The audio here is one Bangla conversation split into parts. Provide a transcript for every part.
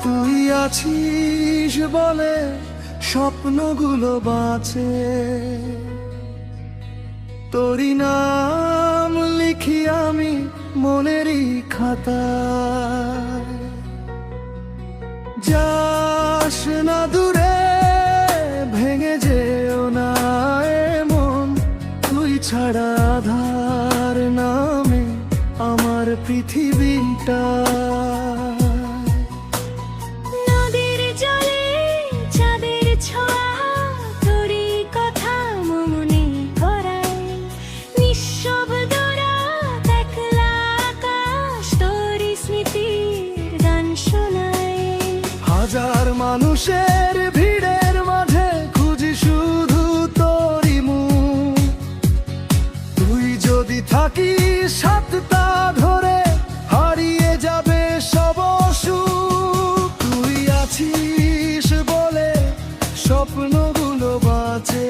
তুই আছিস বলে স্বপ্নগুলো বাঁচে, তোরই নাম লিখি আমি মনেরই খাতায়। যাস না দূরে, ভেঙে যেও না মন, তুই ছাড়া আধার নামে আমার পৃথিবীটা। নদীর জলে চাঁদের ছোঁয়া, তোরই কথা মনে করায়। নিঃশব্দ রাত, একলা আকাশ, তোরই স্মৃতির গান শোনায়। হাজার মানুষের ভিড়ের মাঝে খুঁজি শুধু তোরই মুখ, তুই যদি থাকিস সাতটা ধরে হারিয়ে যাবে সব সুখ। তুই আছিস বলে স্বপ্নগুলো বাঁচে,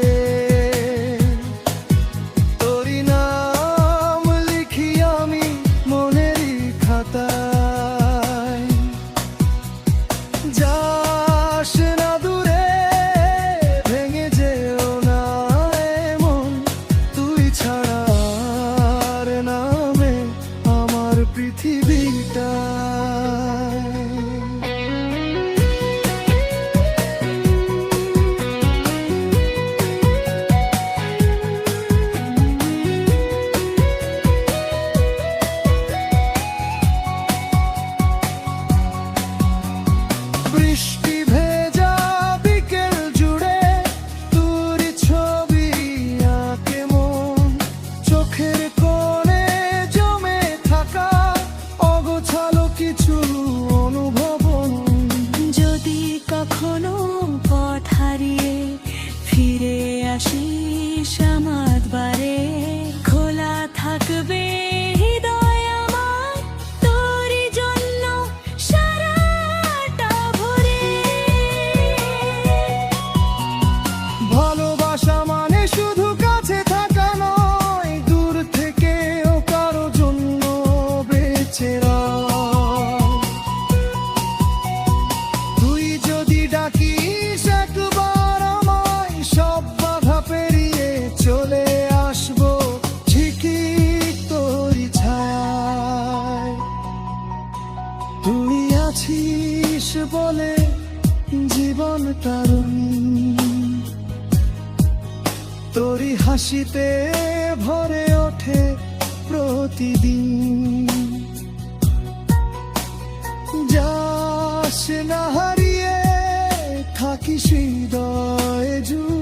তোরই নাম লিখি আমি মনেরই খাতায়। যাস না দূরে, ভেঙে যেও না মন, তুই ছাড়া আর নামে আমার পৃথিবীটা। বৃষ্টি ভেজা বিকেল জুড়ে তোরই ছবি আঁকে মন, চোখের কোণে জমে থাকা অগোছালো কিছু অনুভব। যদি কখনো পথ হারিয়ে ফিরে আসিস আমার দ্বারে, খোলা থাকবে হৃদয় আমার তোরই জন্য সারাটা ভরে। ভালোবাসা মানে শুধু কাছে থাকা নয়, দূর থেকেও কারো জন্য বেঁচে রয়। তুই যদি ডাকিস একবার আমায়, সব বাধা পেরিয়ে চলে আসবো ঠিকই তোরই ছায়ায়। তুই আছিস বলে জীবন তারুণী, তোরই হাসিতে ভরে ওঠে প্রতিদিন। যাস না হারিয়ে, থাকিস হৃদয় জুড়ে।